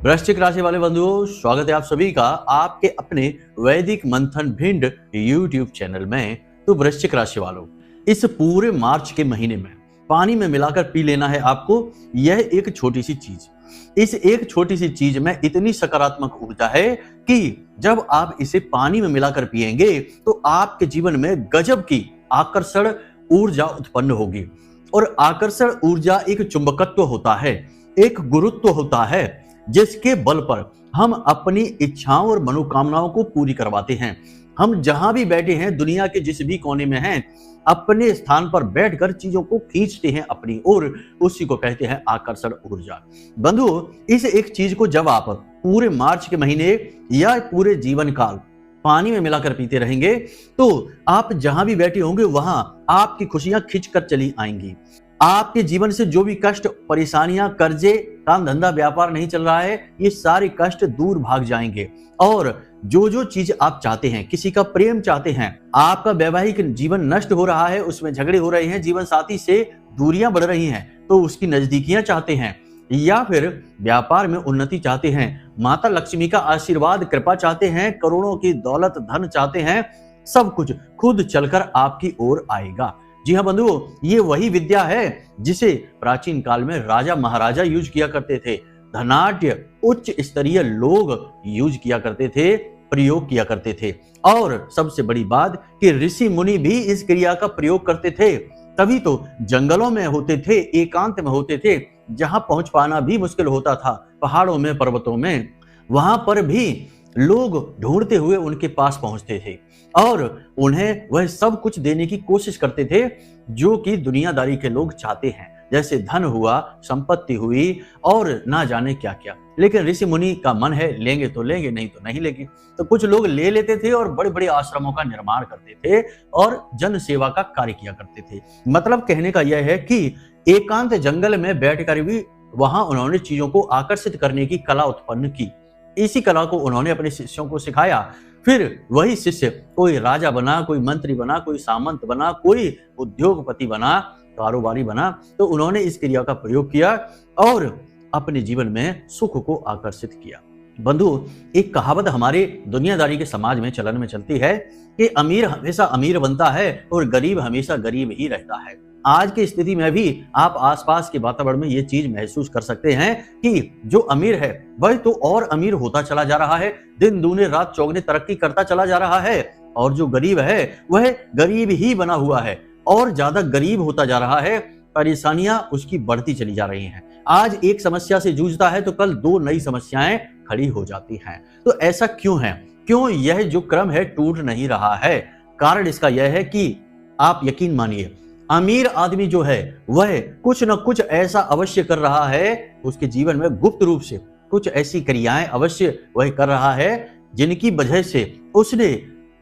वृश्चिक राशि वाले बंधुओं, स्वागत है आप सभी का आपके अपने वैदिक मंथन भिंड यूट्यूब चैनल में। तो वृश्चिक राशि वालों, इस पूरे मार्च के महीने में पानी में मिलाकर पी लेना है आपको। यह एक छोटी सी चीज, इस एक छोटी सी चीज में इतनी सकारात्मक ऊर्जा है कि जब आप इसे पानी में मिलाकर पिएंगे तो आपके जीवन में गजब की आकर्षण ऊर्जा उत्पन्न होगी। और आकर्षण ऊर्जा एक चुंबकत्व होता है, एक गुरुत्व होता है, जिसके बल पर हम अपनी इच्छाओं और मनोकामनाओं को पूरी करवाते हैं। हम जहां भी बैठे हैं, दुनिया के जिस भी कोने में हैं, अपने स्थान पर बैठकर चीजों को खींचते हैं अपनी ओर। उसी को कहते हैं आकर्षण ऊर्जा। बंधुओं, इस एक चीज को जब आप पूरे मार्च के महीने या पूरे जीवन काल पानी में मिलाकर पीते रहेंगे तो आप जहां भी बैठे होंगे वहां आपकी खुशियां खिंचकर चली आएंगी। आपके जीवन से जो भी कष्ट, परेशानियां, कर्जे, काम धंधा, व्यापार नहीं चल रहा है, ये सारे कष्ट दूर भाग जाएंगे। और जो चीज आप चाहते हैं, किसी का प्रेम चाहते हैं, आपका वैवाहिक जीवन नष्ट हो रहा है, उसमें झगड़े हो रहे हैं, जीवन साथी से दूरियां बढ़ रही हैं तो उसकी नजदीकियां चाहते हैं, या फिर व्यापार में उन्नति चाहते हैं, माता लक्ष्मी का आशीर्वाद, कृपा चाहते हैं, करोड़ों की दौलत, धन चाहते हैं, सब कुछ खुद चलकर आपकी ओर आएगा। जी हाँ बंधुओं, ये वही विद्या है जिसे प्राचीन काल में राजा महाराजा यूज किया करते थे, धनाढ्य उच्च स्तरीय लोग यूज किया करते थे, प्रयोग किया करते थे। और सबसे बड़ी बात कि ऋषि मुनि भी इस क्रिया का प्रयोग करते थे। तभी तो जंगलों में होते थे, एकांत में होते थे, जहां पहुंच पाना भी मुश्किल होता था, पहाड़ों में, पर्वतों में, वहां पर भी लोग ढूंढते हुए उनके पास पहुंचते थे और उन्हें वह सब कुछ देने की कोशिश करते थे जो कि दुनियादारी के लोग चाहते हैं, जैसे धन हुआ, संपत्ति हुई और ना जाने क्या क्या। लेकिन ऋषि मुनि का मन है, लेंगे तो लेंगे, नहीं तो नहीं लेंगे। तो कुछ लोग ले लेते थे और बड़े बड़े आश्रमों का निर्माण करते थे और जन सेवा का कार्य किया करते थे। मतलब कहने का यह है कि एकांत जंगल में बैठकर भी वहां उन्होंने चीजों को आकर्षित करने की कला उत्पन्न की। इसी कला को उन्होंने अपने शिष्यों को सिखाया। फिर वही शिष्य कोई राजा बना, कोई मंत्री बना, कोई सामंत बना, कोई उद्योगपति बना, कारोबारी बना। तो उन्होंने इस क्रिया का प्रयोग किया और अपने जीवन में सुख को आकर्षित किया। बंधु, एक कहावत हमारे दुनियादारी के समाज में चलन में चलती है कि अमीर हमेशा अमीर बनता है और गरीब हमेशा गरीब ही रहता है। आज की स्थिति में भी आप आसपास के वातावरण में ये चीज महसूस कर सकते हैं कि जो अमीर है वह तो और अमीर होता चला जा रहा है, दिन दूने रात चौगने तरक्की करता चला जा रहा है, और जो गरीब है वह गरीब ही बना हुआ है और ज्यादा गरीब होता जा रहा है। परेशानियां उसकी बढ़ती चली जा रही हैं। आज एक समस्या से जूझता है तो कल दो नई समस्याएं खड़ी हो जाती हैं। तो ऐसा क्यों है? क्यों यह जो क्रम है टूट नहीं रहा है? कारण इसका यह है कि आप यकीन मानिए, अमीर आदमी जो है वह कुछ न कुछ ऐसा अवश्य कर रहा है, उसके जीवन में गुप्त रूप से कुछ ऐसी क्रियाएं अवश्य वह कर रहा है जिनकी वजह से उसने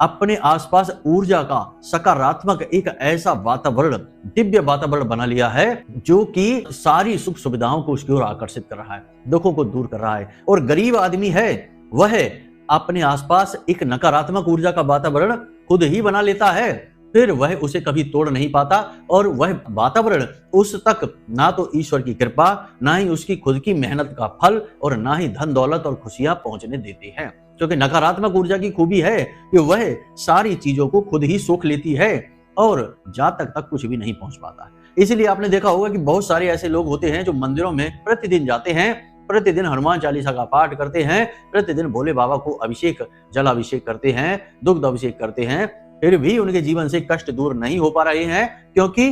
अपने आसपास ऊर्जा का सकारात्मक एक ऐसा वातावरण, दिव्य वातावरण बना लिया है जो कि सारी सुख सुविधाओं को उसकी ओर आकर्षित कर रहा है, दुखों को दूर कर रहा है। और गरीब आदमी है वह अपने आसपास एक नकारात्मक ऊर्जा का वातावरण खुद ही बना लेता है, फिर वह उसे कभी तोड़ नहीं पाता और वह वातावरण उस तक ना तो ईश्वर की कृपा, ना ही उसकी खुद की मेहनत का फल और ना ही धन दौलत और खुशियां पहुंचने देती हैं। क्योंकि नकारात्मक ऊर्जा की खूबी है कि वह सारी चीजों को खुद ही सोख लेती है और जहां तक कुछ भी नहीं पहुंच पाता। इसलिए आपने देखा होगा कि बहुत सारे ऐसे लोग होते हैं जो मंदिरों में प्रतिदिन जाते हैं, प्रतिदिन हनुमान चालीसा का पाठ करते हैं, प्रतिदिन भोले बाबा को अभिषेक, जलाभिषेक करते हैं, दुग्ध अभिषेक करते हैं, फिर भी उनके जीवन से कष्ट दूर नहीं हो पा रहे हैं क्योंकि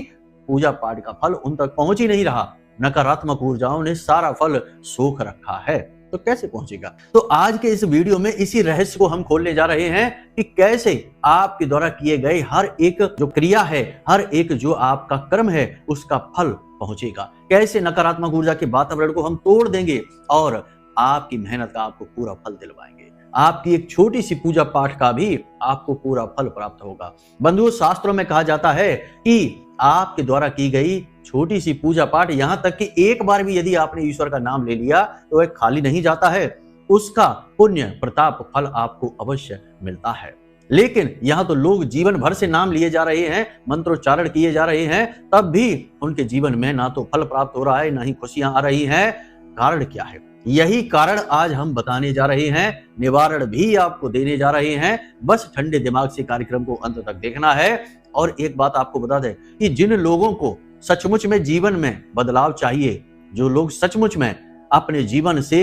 पूजा पाठ का फल उन तक पहुंच ही नहीं रहा। नकारात्मक ऊर्जाओं ने सारा फल सोख रखा है, तो कैसे पहुंचेगा? तो आज के इस वीडियो में इसी रहस्य को हम खोलने जा रहे हैं कि कैसे आपके द्वारा किए गए हर एक जो क्रिया है, हर एक जो आपका कर्म है, उसका फल पहुंचेगा। कैसे नकारात्मक ऊर्जा के वातावरण को हम तोड़ देंगे और आपकी मेहनत का आपको पूरा फल दिलवाएंगे। आपकी एक छोटी सी पूजा पाठ का भी आपको पूरा फल प्राप्त होगा। बंधुओं, शास्त्रों में कहा जाता है कि आपके द्वारा की गई छोटी सी पूजा पाठ, यहां तक कि एक बार भी यदि आपने ईश्वर का नाम ले लिया तो वह खाली नहीं जाता है, उसका पुण्य प्रताप फल आपको अवश्य मिलता है। लेकिन यहाँ तो लोग जीवन भर से नाम लिए जा रहे हैं, मंत्रोच्चारण किए जा रहे हैं, तब भी उनके जीवन में ना तो फल प्राप्त हो रहा है, ना ही खुशियां आ रही हैं। कारण क्या है? यही कारण आज हम बताने जा रहे हैं, निवारण भी आपको देने जा रहे हैं। बस ठंडे दिमाग से कार्यक्रम को अंत तक देखना है। और एक बात आपको बता दें कि जिन लोगों को सचमुच में जीवन में बदलाव चाहिए, जो लोग सचमुच में अपने जीवन से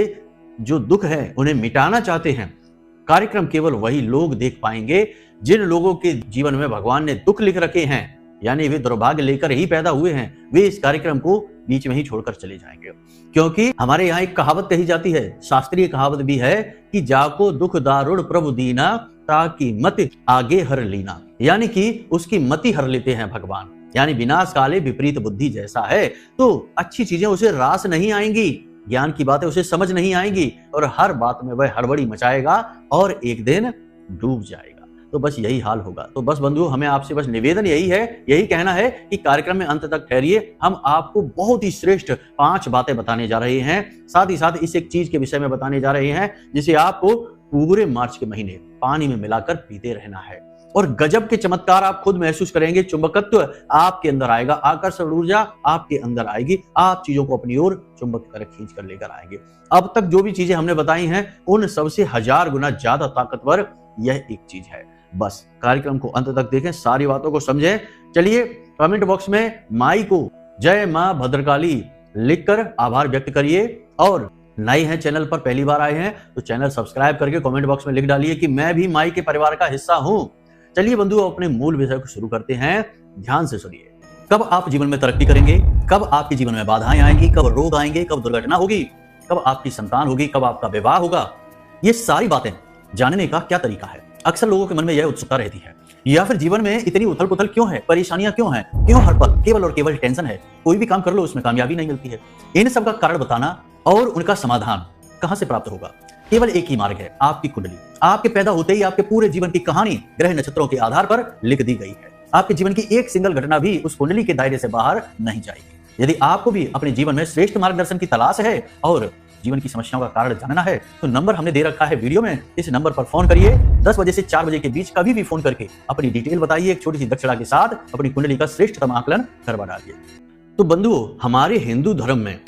जो दुख है उन्हें मिटाना चाहते हैं, कार्यक्रम केवल वही लोग देख पाएंगे जिन लोगों के जीवन में भगवान ने दुख लिख रखे हैं, यानी वे दुर्भाग्य लेकर ही पैदा हुए हैं, वे इस कार्यक्रम को बीच में ही छोड़कर चले जाएंगे। क्योंकि हमारे यहाँ एक कहावत कही जाती है, शास्त्रीय कहावत भी है कि जाको दुख दारुण प्रभु दीना ताकि मति आगे हर लीना, यानी कि उसकी मति हर लेते हैं भगवान। यानी विनाश काले विपरीत बुद्धि जैसा है, तो अच्छी चीजें उसे रास नहीं आएंगी, ज्ञान की बातें उसे समझ नहीं आएंगी और हर बात में वह हड़बड़ी मचाएगा और एक दिन डूब जाएगा। तो बस यही हाल होगा। तो बस बंधुओं, हमें आपसे बस निवेदन यही है, यही कहना है कि कार्यक्रम में अंत तक ठहरिए। हम आपको बहुत ही श्रेष्ठ 5 बातें बताने जा रहे हैं, साथ ही साथ इस एक चीज के विषय में बताने जा रहे हैं जिसे आपको पूरे मार्च के महीने पानी में मिलाकर पीते रहना है। और गजब के चमत्कार आप खुद महसूस करेंगे, चुंबकत्व आपके अंदर आएगा, आकर्षण ऊर्जा आपके अंदर आएगी, आप चीजों को अपनी ओर चुंबक कर खींच कर लेकर आएंगे। अब तक जो भी चीजें हमने बताई हैं उन सबसे 1000 गुना ज्यादा ताकतवर यह एक चीज है। बस कार्यक्रम को अंत तक देखें, सारी बातों को समझें। चलिए कमेंट बॉक्स में माई को जय मां भद्रकाली लिखकर आभार व्यक्त करिए। और नए हैं चैनल पर, पहली बार आए हैं तो चैनल सब्सक्राइब करके कमेंट बॉक्स में लिख डालिए कि मैं भी माई के परिवार का हिस्सा हूं। चलिए बंधुओं, अपने मूल विषय को शुरू करते हैं। ध्यान से सुनिए। कब आप जीवन में तरक्की करेंगे, कब आपके जीवन में बाधाएं आएंगी, कब रोग आएंगे, कब दुर्घटना होगी, कब आपकी संतान होगी, कब आपका विवाह होगा, ये सारी बातें जानने का क्या तरीका है? अक्सर लोगों के मन में यह उत्सुकता रहती है। या फिर जीवन में इतनी उथल पुथल क्यों है, परेशानियां क्यों हैं, क्यों हर पल केवल और केवल टेंशन है, कोई भी काम कर लो उसमें कामयाबी नहीं मिलती है। इन सब का कारण बताना और उनका समाधान कहां से प्राप्त होगा? केवल एक ही मार्ग है, आपकी कुंडली। आपके पैदा होते ही आपके पूरे जीवन की कहानी ग्रह नक्षत्रों के आधार पर लिख दी गई है। आपके जीवन की एक सिंगल घटना भी उस कुंडली के दायरे से बाहर नहीं जाएगी। यदि आपको भी अपने जीवन में श्रेष्ठ मार्गदर्शन की तलाश है और जीवन की समस्याओं का कारण जानना है तो नंबर हमने दे रखा है वीडियो में, इस नंबर पर फोन करिए। 10 बजे से 4 बजे के बीच कभी भी फोन करके अपनी डिटेल बताइए, एक छोटी सी दक्षिणा के साथ अपनी कुंडली का श्रेष्ठतम आकलन करवा डालिए। तो बंधुओं, हमारे हिंदू धर्म में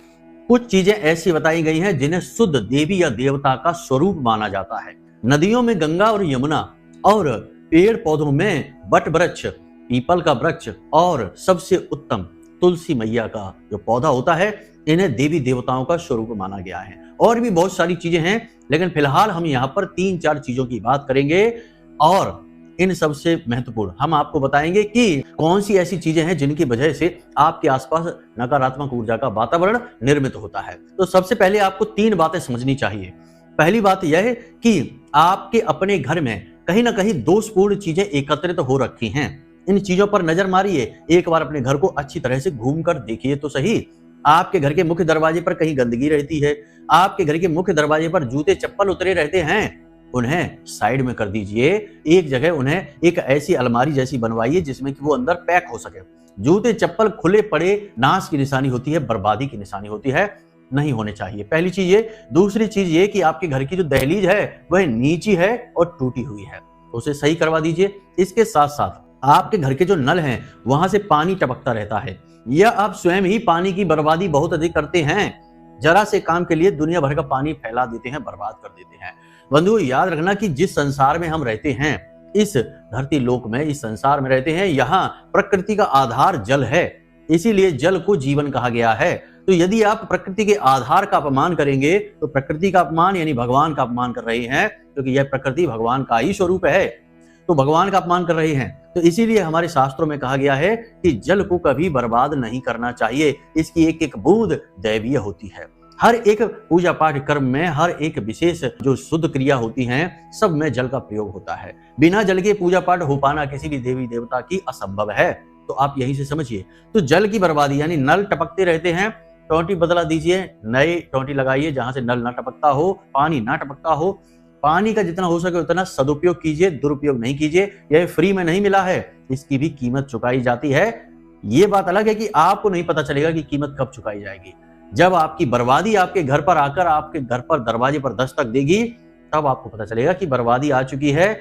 कुछ चीजें ऐसी बताई गई हैं जिन्हें शुद्ध देवी या देवता का स्वरूप माना जाता है। नदियों में गंगा और यमुना, और पेड़ पौधों में बट वृक्ष, पीपल का वृक्ष, और सबसे उत्तम तुलसी मैया का जो पौधा होता है, इन्हें देवी देवताओं का स्वरूप माना गया है। और भी बहुत सारी चीजें हैं, लेकिन फिलहाल हम यहाँ पर 3-4 चीजों की बात करेंगे। और इन सबसे महत्वपूर्ण हम आपको बताएंगे कि कौन सी ऐसी चीजें हैं जिनकी वजह से आपके आसपास नकारात्मक ऊर्जा का वातावरण निर्मित होता है। तो सबसे पहले आपको 3 बातें समझनी चाहिए। पहली बात यह है कि आपके अपने घर में कहीं ना कहीं दोषपूर्ण चीजें एकत्रित हो रखी हैं। इन चीजों पर नजर मारिए, एक बार अपने घर को अच्छी तरह से घूम कर देखिए तो सही। आपके घर के मुख्य दरवाजे पर कहीं गंदगी रहती है, आपके घर के मुख्य दरवाजे पर जूते चप्पल उतरे रहते हैं, उन्हें साइड में कर दीजिए। एक जगह उन्हें एक ऐसी अलमारी जैसी बनवाइए जिसमें कि वो अंदर पैक हो सके। जूते चप्पल खुले पड़े नाश की निशानी होती है, बर्बादी की निशानी होती है, नहीं होने चाहिए। पहली चीज ये। दूसरी चीज ये कि आपके घर की जो दहलीज है वह नीची है और टूटी हुई है, उसे सही करवा दीजिए। इसके साथ साथ आपके घर के जो नल हैं वहां से पानी टपकता रहता है, या आप स्वयं ही पानी की बर्बादी बहुत अधिक करते हैं। जरा से काम के लिए दुनिया भर का पानी फैला देते हैं, बर्बाद कर देते हैं। बंधुओं, याद रखना कि जिस संसार में हम रहते हैं, इस धरती लोक में, इस संसार में रहते हैं, यहाँ प्रकृति का आधार जल है, इसीलिए जल को जीवन कहा गया है। तो यदि आप प्रकृति के आधार का अपमान करेंगे तो प्रकृति का अपमान यानी भगवान का अपमान कर रहे हैं, क्योंकि यह प्रकृति भगवान का ही स्वरूप है, तो भगवान का अपमान कर रहे हैं। तो इसीलिए हमारे शास्त्रों में कहा गया है कि जल को कभी बर्बाद नहीं करना चाहिए, इसकी एक एक बूंद दैवीय होती है। हर एक पूजा पाठ कर्म में, हर एक विशेष जो शुद्ध क्रिया होती हैं, सब में जल का प्रयोग होता है। बिना जल के पूजा पाठ हो पाना किसी भी देवी देवता की असंभव है, तो आप यहीं से समझिए। तो जल की बर्बादी यानी नल टपकते रहते हैं, टोंटी बदला दीजिए, नए टोंटी लगाइए जहां से नल ना टपकता हो, पानी ना टपकता हो। पानी का जितना हो सके उतना सदुपयोग कीजिए, दुरुपयोग नहीं कीजिए। यह फ्री में नहीं मिला है, इसकी भी कीमत चुकाई जाती है। ये बात अलग है कि आपको नहीं पता चलेगा कि कीमत कब चुकाई जाएगी। जब आपकी बर्बादी आपके घर पर आकर आपके घर पर दरवाजे पर दस्तक देगी, तब आपको पता चलेगा कि बर्बादी आ चुकी है,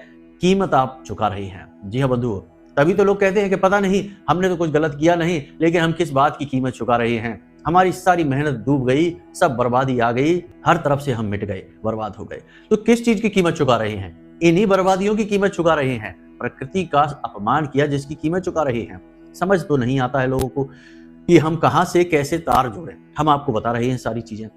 कीमत आप चुका रहे हैं। जी हाँ बंधुओं, तभी तो लोग कहते हैं कि पता नहीं, हमने तो कुछ गलत किया नहीं, लेकिन हम किस बात की कीमत चुका रहे हैं। हमारी सारी मेहनत डूब गई, सब बर्बादी आ गई, हर तरफ से हम मिट गए, बर्बाद हो गए। तो किस चीज की कीमत चुका रहे हैं? इन्हीं बर्बादियों की कीमत चुका रहे हैं। प्रकृति का अपमान किया जिसकी कीमत चुका रहे हैं। समझ तो नहीं आता है लोगों को कि हम कहां से कैसे तार जोड़ें। हम आपको बता रहे हैं सारी चीजें।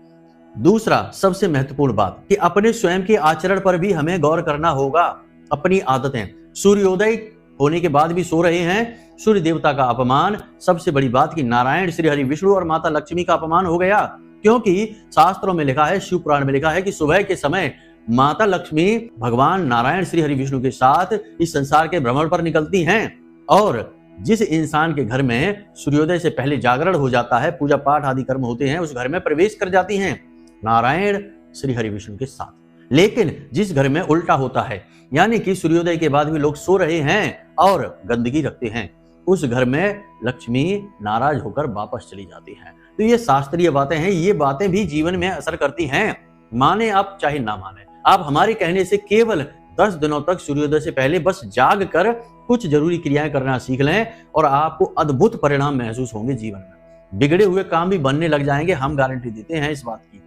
दूसरा सबसे महत्वपूर्ण बात कि अपने स्वयं के आचरण पर भी हमें गौर करना होगा। अपनी आदतें, सूर्योदय होने के बाद भी सो रहे हैं, सूर्य देवता का अपमान। सबसे बड़ी बात कि नारायण, श्री हरि विष्णु और माता लक्ष्मी का अपमान हो गया, क्योंकि शास्त्रों में लिखा है, शिव पुराण में लिखा है कि सुबह के समय माता लक्ष्मी भगवान नारायण श्री हरि विष्णु के साथ इस संसार के भ्रमण पर निकलती हैं। और जिस इंसान के घर में सूर्योदय से पहले जागरण हो जाता है, पूजा पाठ आदि कर्म होते हैं, उस घर में प्रवेश कर जाती हैं नारायण श्री हरि विष्णु के साथ। लेकिन जिस घर में उल्टा होता है, यानी कि सूर्योदय के बाद भी लोग सो रहे हैं और गंदगी रखते हैं, उस घर में लक्ष्मी नाराज होकर वापस चली जाती है। तो ये शास्त्रीय बातें हैं, ये बातें भी जीवन में असर करती हैं। माने आप चाहे ना माने, आप हमारे कहने से केवल 10 दिनों तक सूर्योदय से पहले बस जाग कर कुछ जरूरी क्रियाएं करना सीख लें और आपको अद्भुत परिणाम महसूस होंगे जीवन में। बिगड़े हुए काम भी बनने लग जाएंगे, हम गारंटी देते हैं इस बात की।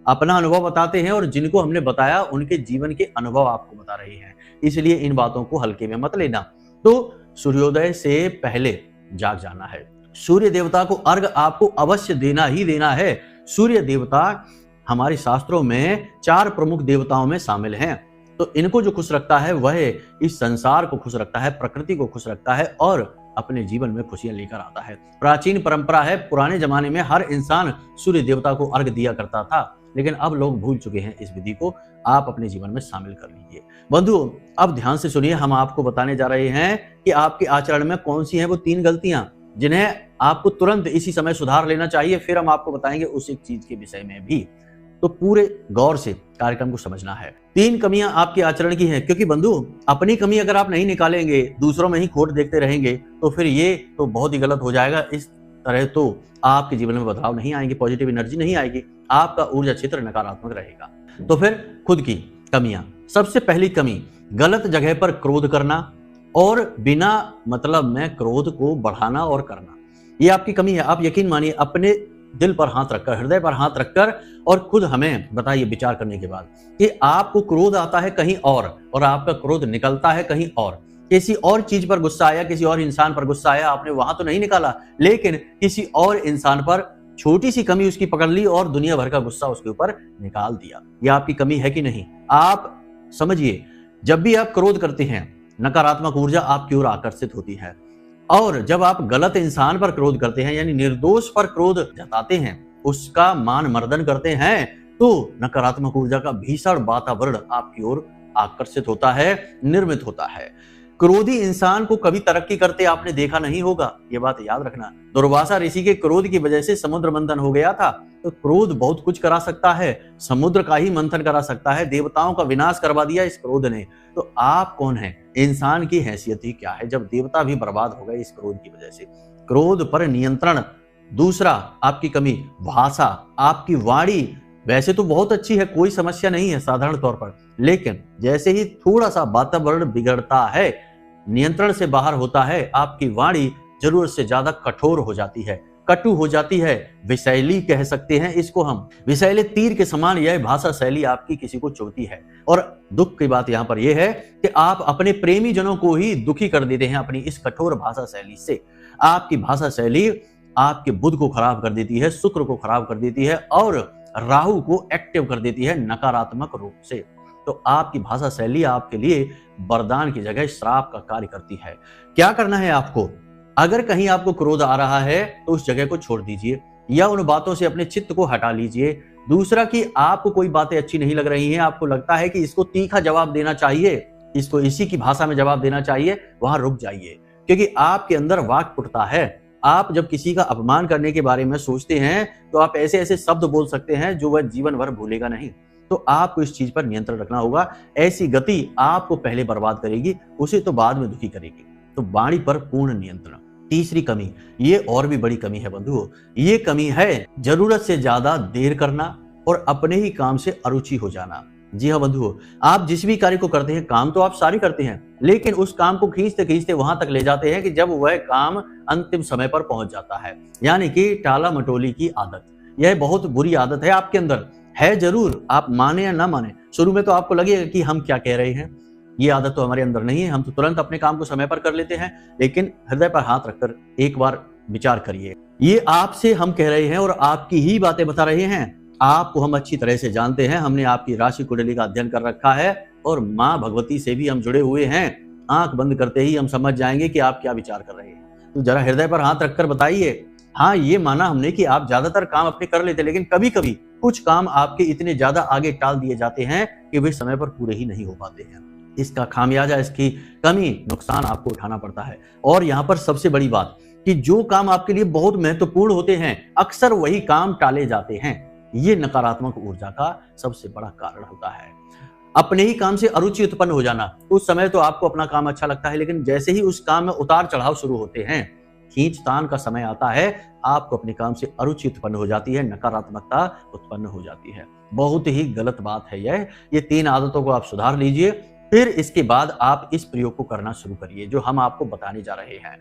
अपना अनुभव बताते हैं और जिनको हमने बताया उनके जीवन के अनुभव आपको बता रहे हैं, इसलिए इन बातों को हल्के में मत लेना। तो सूर्योदय से पहले जाग जाना है। सूर्य देवता को अर्घ आपको अवश्य देना ही देना है। सूर्य देवता हमारे शास्त्रों में 4 प्रमुख देवताओं में शामिल हैं। तो इनको जो खुश रखता है वह इस संसार को खुश रखता है, प्रकृति को खुश रखता है और अपने जीवन में खुशियां लेकर आता है। प्राचीन परंपरा है, पुराने जमाने में हर इंसान सूर्य देवता को अर्घ दिया करता था, लेकिन अब लोग भूल चुके हैं इस विधि को। आप अपने जीवन में शामिल कर लीजिए। बंधु, अब ध्यान से सुनिए, हम आपको बताने जा रहे हैं कि आपके आचरण में कौन सी हैं वो 3 गलतियां जिन्हें आपको तुरंत इसी समय सुधार लेना चाहिए। फिर हम आपको बताएंगे उस एक चीज के विषय में भी। तो पूरे गौर से कार्यक्रम को समझना है। 3 कमियां आपके आचरण की हैं, क्योंकि बंधु अपनी कमी अगर आप नहीं निकालेंगे, दूसरों में ही खोट देखते रहेंगे, तो फिर ये तो बहुत ही गलत हो जाएगा। इस तरह तो आपके जीवन में बदलाव नहीं आएंगे, पॉजिटिव एनर्जी नहीं आएगी, आपका ऊर्जा क्षेत्र नकारात्मक रहेगा। तो फिर खुद की कमियां। सबसे पहली कमी, गलत जगह पर क्रोध करना और बिना मतलब में क्रोध को बढ़ाना और करना, ये आपकी कमी है। आप यकीन मानिए, अपने दिल पर हाथ रखकर, हृदय पर हाथ रखकर और खुद हमें बताइए विचार करने के बाद कि आपको क्रोध आता है कहीं और आपका क्रोध निकलता है कहीं और। किसी और चीज पर गुस्सा आया, किसी और इंसान पर गुस्सा आया, आपने वहां तो नहीं निकाला, लेकिन किसी और इंसान पर छोटी सी कमी उसकी पकड़ ली और दुनिया भर का गुस्सा उसके ऊपर निकाल दिया। यह आपकी कमी है कि नहीं? आप समझिए, जब भी आप क्रोध करते हैं, नकारात्मक ऊर्जा आपकी ओर आकर्षित होती है। और जब आप गलत इंसान पर क्रोध करते हैं, यानी निर्दोष पर क्रोध जताते हैं, उसका मान मर्दन करते हैं, तो नकारात्मक ऊर्जा का भीषण वातावरण आपकी ओर आकर्षित होता है, निर्मित होता है। क्रोधी इंसान को कभी तरक्की करते आपने देखा नहीं होगा, ये बात याद रखना। दुर्वासा ऋषि के क्रोध की वजह से समुद्र मंथन हो गया था। तो क्रोध बहुत कुछ करा सकता है, समुद्र का ही मंथन करा सकता है, देवताओं का विनाश करवा दिया इस क्रोध ने। तो आप कौन हैं? इंसान की हैसियत ही क्या है जब देवता भी बर्बाद हो गए इस क्रोध की वजह से। क्रोध पर नियंत्रण। दूसरा आपकी कमी, भाषा, आपकी वाणी वैसे तो बहुत अच्छी है, कोई समस्या नहीं है साधारण तौर पर, लेकिन जैसे ही थोड़ा सा वातावरण बिगड़ता है, नियंत्रण से बाहर होता है, आपकी वाणी जरूरत से ज्यादा कठोर हो जाती है, कटु हो जाती है, विषैली कह सकते हैं इसको हम। विषैले तीर के समान यह भाषा शैली आपकी किसी को चुभती है। और दुख की बात यहाँ पर यह है कि आप अपने प्रेमी जनों को ही दुखी कर देते हैं अपनी इस कठोर भाषा शैली से। आपकी भाषा शैली आपके बुध को खराब कर देती है, शुक्र को खराब कर देती है और राहु को एक्टिव कर देती है नकारात्मक रूप से। तो आपकी भाषा शैली आपके लिए वरदान की जगह श्राप का कार्य करती है। क्या करना है आपको? अगर कहीं आपको क्रोध आ रहा है तो उस जगह को छोड़ दीजिए या उन बातों से अपने चित्त को हटा लीजिए। दूसरा कि आपको कोई बातें अच्छी नहीं लग रही हैं, आपको लगता है कि इसको तीखा जवाब देना चाहिए, इसको इसी की भाषा में जवाब देना चाहिए, वहां रुक जाइए, क्योंकि आपके अंदर वाक फुटता है। आप जब किसी का अपमान करने के बारे में सोचते हैं तो आप ऐसे ऐसे शब्द बोल सकते हैं जो वह जीवन भर भूलेगा नहीं। तो आपको इस चीज पर नियंत्रण रखना होगा। ऐसी गति आपको पहले बर्बाद करेगी, उसे तो बाद में दुखी करेगी। तो वाणी पर पूर्ण नियंत्रण। तीसरी कमी, ये और भी बड़ी कमी है बंधुओं, ये कमी है जरूरत से ज्यादा देर करना और अपने ही काम से अरुचि हो जाना। जी हाँ बंधुओं, आप जिस भी कार्य को करते हैं, काम तो आप सारे करते हैं, लेकिन उस काम को खींचते खींचते वहां तक ले जाते हैं कि जब वह काम अंतिम समय पर पहुंच जाता है। यानी कि टाला मटोली की आदत। यह बहुत बुरी आदत है आपके अंदर, है जरूर, आप माने या ना माने। शुरू में तो आपको लगेगा कि हम क्या कह रहे हैं, ये आदत तो हमारे अंदर नहीं है, हम तो तुरंत अपने काम को समय पर कर लेते हैं। लेकिन हृदय पर हाथ रखकर एक बार विचार करिए, ये आपसे हम कह रहे हैं और आपकी ही बातें बता रहे हैं। आपको हम अच्छी तरह से जानते हैं, हमने आपकी राशि कुंडली का अध्ययन कर रखा है और माँ भगवती से भी हम जुड़े हुए हैं। आंख बंद करते ही हम समझ जाएंगे कि आप क्या विचार कर रहे हैं। तो जरा हृदय पर हाथ रखकर बताइए। हाँ, ये माना हमने कि आप ज्यादातर काम अपने कर लेते, लेकिन कभी कभी कुछ काम आपके इतने ज्यादा आगे टाल दिए जाते हैं कि वे समय पर पूरे ही नहीं हो पाते हैं। इसका खामियाजा, इसकी कमी, नुकसान आपको उठाना पड़ता है। और यहाँ पर सबसे बड़ी बात कि जो काम आपके लिए बहुत महत्वपूर्ण होते हैं, अक्सर वही काम टाले जाते हैं। ये नकारात्मक ऊर्जा का सबसे बड़ा कारण होता है। अपने ही काम से अरुचि उत्पन्न हो जाना। उस समय तो आपको अपना काम अच्छा लगता है, लेकिन जैसे ही उस काम में उतार चढ़ाव शुरू होते हैं, खींचतान का समय आता है, आपको अपने काम से अरुचि उत्पन्न हो जाती है, नकारात्मकता उत्पन्न हो जाती है। बहुत ही गलत बात है यह। ये 3 आदतों को आप सुधार लीजिए, फिर इसके बाद आप इस प्रयोग को करना शुरू करिए जो हम आपको बताने जा रहे हैं।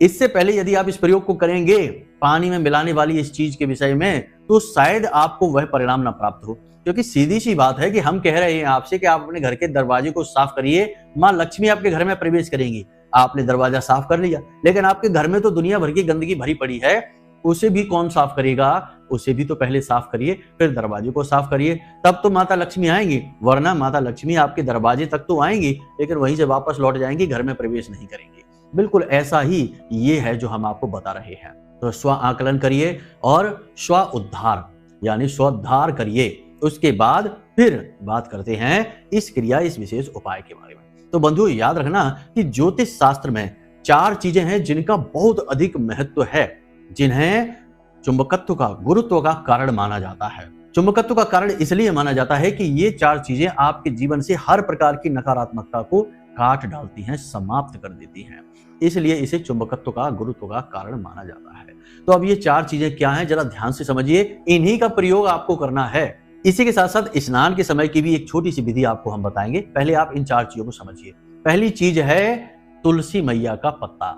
इससे पहले यदि आप इस प्रयोग को करेंगे पानी में मिलाने वाली इस चीज के विषय में, तो शायद आपको वह परिणाम ना प्राप्त हो। क्योंकि सीधी सी बात है कि हम कह रहे हैं आपसे कि आप अपने घर के दरवाजे को साफ करिए, माँ लक्ष्मी आपके घर में प्रवेश करेंगी। आपने दरवाजा साफ कर लिया, लेकिन आपके घर में तो दुनिया भर की गंदगी भरी पड़ी है, उसे भी कौन साफ करेगा? उसे भी तो पहले साफ करिए, फिर दरवाजे को साफ करिए, तब तो माता लक्ष्मी आएंगी। वरना माता लक्ष्मी आपके दरवाजे तक तो आएंगी, लेकिन वहीं से वापस लौट जाएंगी, घर में प्रवेश नहीं करेंगी। बिल्कुल ऐसा ही ये है जो हम आपको बता रहे हैं। तो स्व आकलन करिए और स्व उद्धार यानी स्वोद्धार करिए। उसके बाद फिर बात करते हैं इस क्रिया, इस विशेष उपाय के बारे में। तो बंधुओं, याद रखना कि ज्योतिष शास्त्र में 4 चीजें हैं जिनका बहुत अधिक महत्व है, जिन्हें चुंबकत्व का, गुरुत्व का कारण माना जाता है। चुंबकत्व का कारण इसलिए माना जाता है कि ये 4 चीजें आपके जीवन से हर प्रकार की नकारात्मकता को काट डालती हैं, समाप्त कर देती हैं। इसलिए इसे चुंबकत्व का, गुरुत्व का कारण माना जाता है। तो अब ये 4 चीजें क्या हैं, जरा ध्यान से समझिए। इन्हीं का प्रयोग आपको करना है। इसी के साथ साथ स्नान के समय की भी एक छोटी सी विधि आपको हम बताएंगे। पहले आप इन 4 चीजों को समझिए। पहली चीज है तुलसी मैया का पत्ता।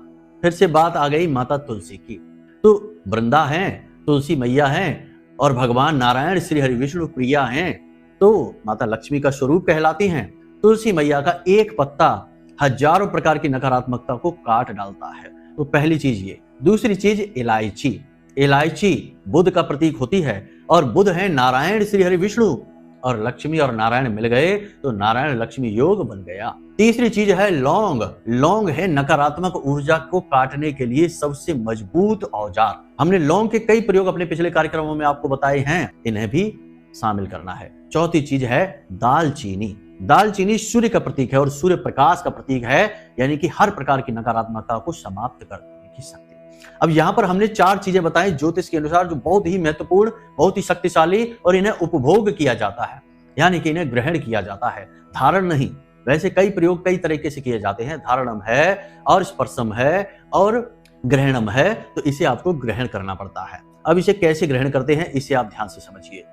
फिर से बात आ गई माता तुलसी की। तो वृंदा है, तुलसी मैया है और भगवान नारायण श्री हरि विष्णु प्रिया हैं, तो माता लक्ष्मी का स्वरूप कहलाती हैं। तुलसी मैया का एक पत्ता हजारों प्रकार की नकारात्मकता को काट डालता है। तो पहली चीज ये। दूसरी चीज इलायची। इलायची बुध का प्रतीक होती है और बुध है नारायण श्री हरि विष्णु, और लक्ष्मी और नारायण मिल गए तो नारायण लक्ष्मी योग बन गया। तीसरी चीज है लौंग। लौंग है नकारात्मक ऊर्जा को काटने के लिए सबसे मजबूत औजार। हमने लौंग के कई प्रयोग अपने पिछले कार्यक्रमों में आपको बताए हैं, इन्हें भी शामिल करना है। चौथी चीज है दालचीनी। दालचीनी सूर्य का प्रतीक है और सूर्य प्रकाश का प्रतीक है, यानी कि हर प्रकार की नकारात्मकता को समाप्त करने की शक्ति। अब यहाँ पर हमने 4 चीजें बताई ज्योतिष के अनुसार, जो बहुत ही महत्वपूर्ण, बहुत ही शक्तिशाली और इन्हें उपभोग किया जाता है, यानी कि इन्हें ग्रहण किया जाता है, धारण नहीं। वैसे कई प्रयोग कई तरीके से किए जाते हैं, धारणम है और स्पर्शम है और ग्रहणम है, तो इसे आपको ग्रहण करना पड़ता है। अब इसे कैसे ग्रहण करते हैं, इसे आप ध्यान से समझिए।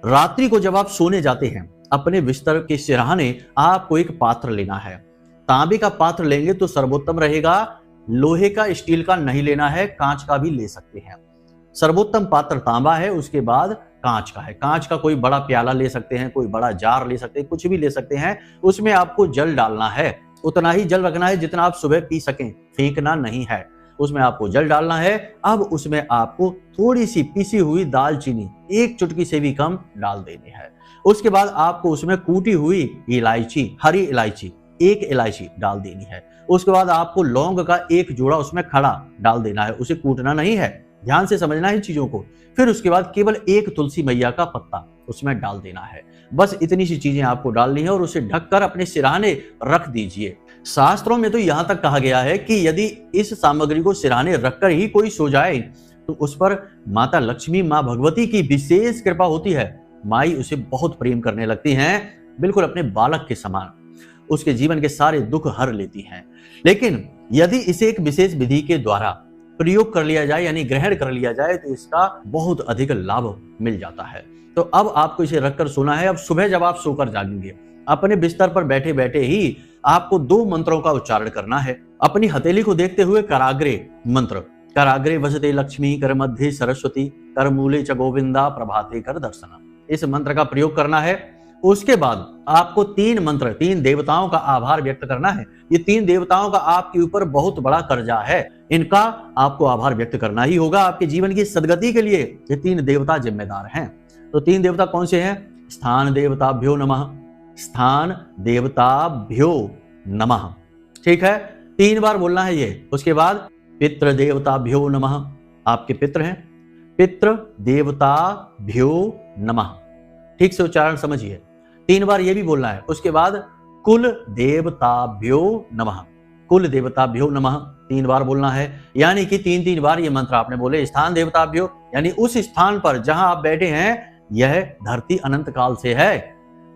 रात्रि को जब आप सोने जाते हैं, अपने बिस्तर के सिरहाने आपको एक पात्र लेना है। तांबे का पात्र लेंगे तो सर्वोत्तम रहेगा। लोहे का, स्टील का नहीं लेना है, कांच का भी ले सकते हैं। सर्वोत्तम पात्र तांबा है, उसके बाद कांच का है। कांच का कोई बड़ा प्याला ले सकते हैं, कोई बड़ा जार ले सकते हैं, कुछ भी ले सकते हैं। उसमें आपको जल डालना है, उतना ही जल रखना है जितना आप सुबह पी सकें, फेंकना नहीं है। उसमें आपको जल डालना है। अब उसमें आपको थोड़ी सी पिसी हुई दालचीनी, 1 चुटकी से भी कम डाल देनी है। उसके बाद आपको उसमें कूटी हुई इलायची, हरी इलायची 1 इलायची डाल देनी है। उसके बाद आपको लौंग का 1 जोड़ा उसमें खड़ा डाल देना है, उसे कूटना नहीं है, ध्यान से समझना है इन चीजों को। फिर उसके बाद केवल 1 तुलसी मैया का पत्ता उसमें डाल देना है। बस इतनी सी चीजें आपको डालनी है और उसे ढककर अपने सिरहाने रख दीजिए। शास्त्रों में तो यहां तक कहा गया है कि यदि इस सामग्री को सिरहाने रखकर ही कोई सो जाए तो उस पर माता लक्ष्मी, मां भगवती की विशेष कृपा होती है। माई उसे बहुत प्रेम करने लगती हैं, बिल्कुल अपने बालक के समान। उसके जीवन के सारे दुख हर लेती हैं। लेकिन यदि इसे एक विशेष विधि के द्वारा प्रयोग कर लिया जाए, यानी ग्रहण कर लिया जाए, तो इसका बहुत अधिक लाभ मिल जाता है। तो अब आपको इसे रखकर सोना है। अब सुबह जब आप सोकर जागेंगे, अपने बिस्तर पर बैठे बैठे ही आपको 2 मंत्रों का उच्चारण करना है। अपनी हथेली को देखते हुए कराग्रे मंत्र, कराग्रे वसते लक्ष्मी, कर मध्य सरस्वती, कर मूले च गोविंदा, प्रभाते कर दर्शना, इस मंत्र का प्रयोग करना है। उसके बाद आपको 3 मंत्र, 3 देवताओं का आभार व्यक्त करना है। ये 3 देवताओं का आपके ऊपर बहुत बड़ा कर्जा है, इनका आपको आभार व्यक्त करना ही होगा। आपके जीवन की सदगति के लिए ये 3 देवता जिम्मेदार हैं। तो 3 देवता कौन से हैं? स्थान देवताभ्यो नमः, स्थान देवताभ्यो नमः, ठीक है, 3 बार बोलना है ये। उसके बाद पितृ देवताभ्यो नमः, आपके पितृ हैं, पितृ देवताभ्यो नमः, ठीक से उच्चारण समझिए, 3 बार ये भी बोलना है। उसके बाद कुल देवताभ्यो नमः, कुल देवताभ्यो नमः 3 बार बोलना है। यानी कि 3-3 बार ये मंत्र आपने बोले। स्थान देवताभ्यो यानी उस स्थान पर जहां आप बैठे हैं, यह धरती अनंत काल से है,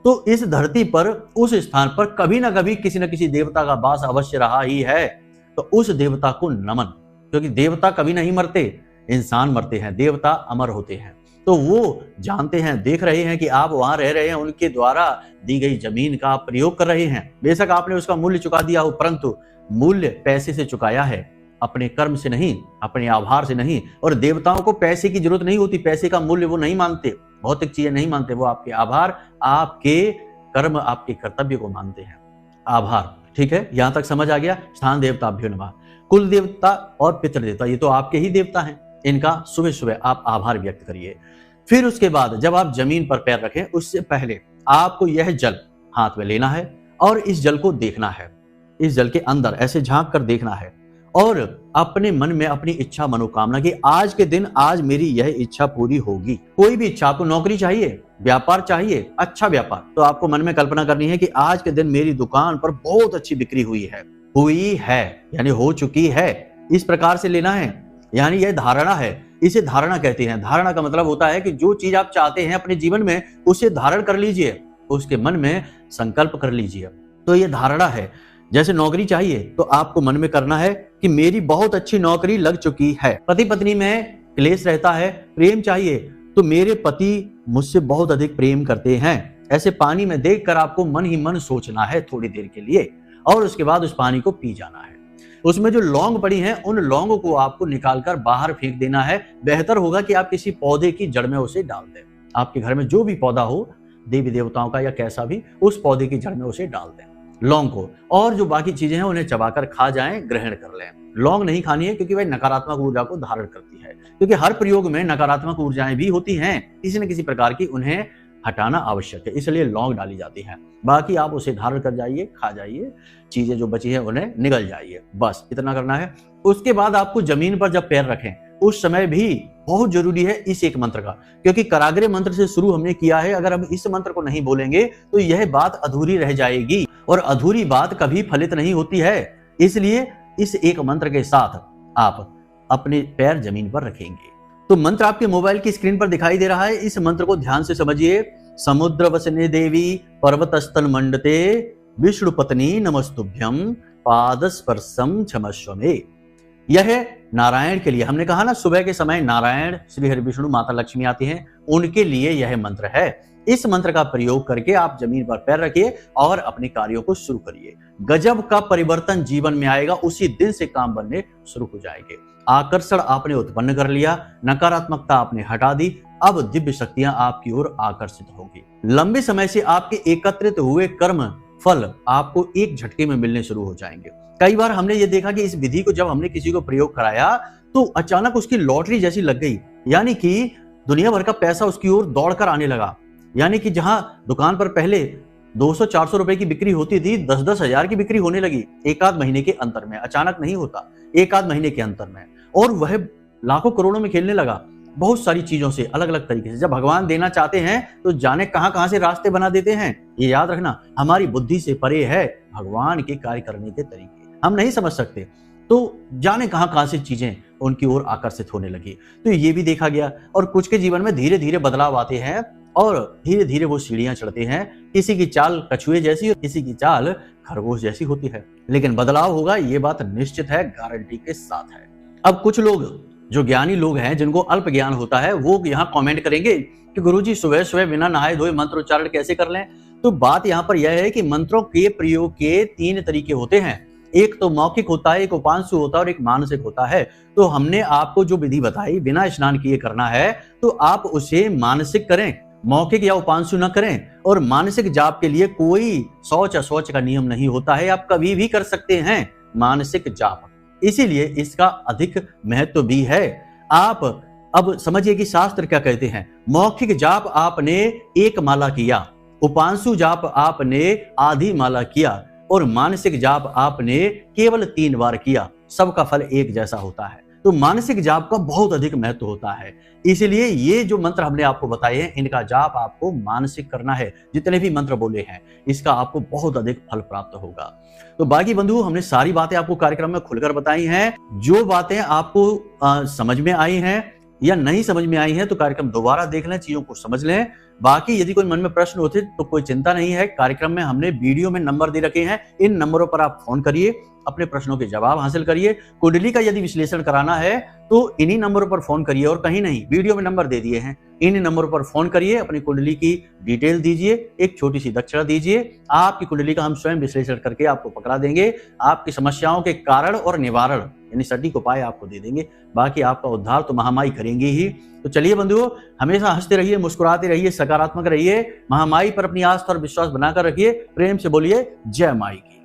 तो इस धरती पर, उस स्थान पर कभी ना कभी किसी न किसी देवता का वास अवश्य रहा ही है। तो उस देवता को नमन, क्योंकि देवता कभी नहीं मरते, इंसान मरते हैं, देवता अमर होते हैं। तो वो जानते हैं, देख रहे हैं कि आप वहां रह रहे हैं, उनके द्वारा दी गई जमीन का आप प्रयोग कर रहे हैं। बेशक आपने उसका मूल्य चुका दिया हो, परंतु मूल्य पैसे से चुकाया है, अपने कर्म से नहीं, अपने आभार से नहीं। और देवताओं को पैसे की जरूरत नहीं होती, पैसे का मूल्य वो नहीं मानते, भौतिक चीजें नहीं मानते, वो आपके आभार, आपके कर्म, आपके कर्तव्य को मानते हैं। आभार, ठीक है, यहां तक समझ आ गया। स्थान देवताभ्यो नमः, कुल देवता और पितृ देवता, ये तो आपके ही देवता हैं, इनका सुबह सुबह आप आभार व्यक्त करिए। फिर उसके बाद जब आप जमीन पर पैर रखें, उससे पहले आपको यह जल हाथ में लेना है और इस जल को देखना है। इस जल के अंदर ऐसे झांक कर देखना है और अपने मन में अपनी इच्छा, मनोकामना की, आज के दिन, आज मेरी यह इच्छा पूरी होगी। कोई भी इच्छा, आपको नौकरी चाहिए, व्यापार चाहिए, अच्छा व्यापार, तो आपको मन में कल्पना करनी है कि आज के दिन मेरी दुकान पर बहुत अच्छी बिक्री हुई है यानी हो चुकी है, इस प्रकार से लेना है। यानी यह धारणा है, इसे धारणा कहते हैं। धारणा का मतलब होता है कि जो चीज आप चाहते हैं अपने जीवन में, उसे धारण कर लीजिए, उसके मन में संकल्प कर लीजिए, तो यह धारणा है। जैसे नौकरी चाहिए तो आपको मन में करना है कि मेरी बहुत अच्छी नौकरी लग चुकी है। पति पत्नी में क्लेश रहता है, प्रेम चाहिए तो मेरे पति मुझसे बहुत अधिक प्रेम करते हैं। ऐसे पानी में देखकर आपको मन ही मन सोचना है थोड़ी देर के लिए, और उसके बाद उस पानी को पी जाना है। उसमें जो लौंग पड़ी हैं, उन लौंगों को आपको निकालकर बाहर फेंक देना है। बेहतर होगा कि आप किसी पौधे की जड़ में उसे डाल दें। आपके घर में जो भी पौधा हो, देवी देवताओं का या कैसा भी, उस पौधे की जड़ में उसे डाल दें लौंग को, और जो बाकी चीजें हैं उन्हें चबाकर खा जाएं, ग्रहण कर लें। लौंग नहीं खानी है क्योंकि वह नकारात्मक ऊर्जा को धारण करती है, क्योंकि हर प्रयोग में नकारात्मक ऊर्जाएं भी होती हैं, किसी न किसी प्रकार की, उन्हें हटाना आवश्यक है, इसलिए लौंग डाली जाती है। बाकी आप उसे धारण कर जाइए, खा जाइए, चीजें जो बची है उन्हें निगल जाइए, बस इतना करना है। उसके बाद आपको जमीन पर जब पैर रखें, उस समय भी बहुत जरूरी है इस एक मंत्र का, क्योंकि कराग्रे मंत्र से शुरू हमने किया है। अगर हम इस मंत्र को नहीं बोलेंगे तो यह बात अधूरी रह जाएगी, और अधूरी बात कभी फलित नहीं होती है। इसलिए इस एक मंत्र के साथ आप अपने पैर जमीन पर रखेंगे। तो मंत्र आपके मोबाइल की स्क्रीन पर दिखाई दे रहा है, इस मंत्र को ध्यान से समझिए। समुद्र वसने देवी पर्वतस्थल मंडते विष्णु पत्नी नमस्तुभ्यम पादस्पर्शम क्षमस्व मे। यह नारायण के लिए, हमने कहा ना सुबह के समय नारायण, श्री हरि विष्णु, माता लक्ष्मी आती हैं, उनके लिए यह मंत्र है। इस मंत्र का प्रयोग करके आप जमीन पर पैर रखिए और अपने कार्यों को शुरू करिए। गजब का परिवर्तन जीवन में आएगा, उसी दिन से काम बनने शुरू हो जाएंगे। आकर्षण आपने उत्पन्न कर लिया, नकारात्मकता आपने हटा दी, अब दिव्य शक्तियां आपकी ओर आकर्षित होगी। लंबे समय से आपके एकत्रित हुए कर्म फल आपको एक झटके में मिलने शुरू हो जाएंगे। कई बार हमने ये देखा कि इस विधि को जब हमने किसी को प्रयोग कराया तो अचानक उसकी लॉटरी जैसी लग गई, यानी कि दुनिया भर का पैसा उसकी ओर दौड़कर आने लगा। यानी कि जहां दुकान पर पहले 200-400 रुपए की बिक्री होती थी, 10-10 हजार की बिक्री होने लगी एक आध महीने के अंतर में। अचानक नहीं होता, एक आध महीने के अंतर में, और वह लाखों करोड़ों में खेलने लगा बहुत सारी चीजों से, अलग अलग तरीके से। जब भगवान देना चाहते हैं तो जाने कहां कहां से रास्ते बना देते हैं। ये याद रखना, हमारी बुद्धि से परे है भगवान के कार्य करने के तरीके, हम नहीं समझ सकते। तो जाने कहां कहां से चीजें उनकी ओर आकर्षित होने लगी। तो ये भी देखा गया, और कुछ के जीवन में धीरे धीरे बदलाव आते हैं और धीरे धीरे वो सीढ़ियां चढ़ते हैं। किसी की चाल कछुए जैसी और किसी की चाल खरगोश जैसी होती है, लेकिन बदलाव होगा, ये बात निश्चित है, गारंटी के साथ है। अब कुछ लोग जो ज्ञानी लोग हैं, जिनको अल्प ज्ञान होता है, वो यहाँ कमेंट करेंगे कि गुरुजी सुबह सुबह बिना नहाए धोए मंत्र उच्चारण कैसे कर लें। तो बात यहाँ पर यह है कि मंत्रों के प्रयोग के 3 तरीके होते हैं। एक तो मौखिक होता है, एक उपांशु होता है और एक मानसिक होता है। तो हमने आपको जो विधि बताई बिना स्नान किए करना है, तो आप उसे मानसिक करें, मौखिक या उपांशु न करें। और मानसिक जाप के लिए कोई शौच अशौच का नियम नहीं होता है, आप कभी भी कर सकते हैं मानसिक जाप, इसीलिए इसका अधिक महत्व भी है। आप अब समझिए कि शास्त्र क्या कहते हैं। मौखिक जाप आपने 1 माला किया, उपांशु जाप आपने आधी माला किया और मानसिक जाप आपने केवल 3 बार किया, सबका फल एक जैसा होता है। तो मानसिक जाप का बहुत अधिक महत्व होता है, इसलिए ये जो मंत्र हमने आपको बताए हैं, इनका जाप आपको मानसिक करना है। जितने भी मंत्र बोले हैं, इसका आपको बहुत अधिक फल प्राप्त होगा। तो बाकी बंधु, हमने सारी बातें आपको कार्यक्रम में खुलकर बताई हैं। जो बातें आपको समझ में आई हैं या नहीं समझ में आई हैं, तो कार्यक्रम दोबारा देख लें, चीजों को समझ लें। बाकी यदि कोई मन में प्रश्न होते तो कोई चिंता नहीं है, कार्यक्रम में हमने वीडियो में नंबर दे रखे हैं, इन नंबरों पर आप फोन करिए, अपने प्रश्नों के जवाब हासिल करिए। कुंडली का यदि विश्लेषण कराना है तो इन्हीं नंबरों पर फोन करिए और कहीं नहीं, वीडियो में नंबर दे दिए हैं, इन नंबरों पर फोन करिए, अपनी कुंडली की डिटेल दीजिए, एक छोटी सी दक्षिणा दीजिए, आपकी कुंडली का हम स्वयं विश्लेषण करके आपको पकड़ा देंगे, आपकी समस्याओं के कारण और निवारण यानी सटीक उपाय आपको दे देंगे। बाकी आपका उद्धार तो महामाई करेंगे ही। तो चलिए बंधुओं, हमेशा हंसते रहिए, मुस्कुराते रहिए, सकारात्मक रहिए, महामाई पर अपनी आस्था और विश्वास बनाकर रखिए। प्रेम से बोलिए जय माई की।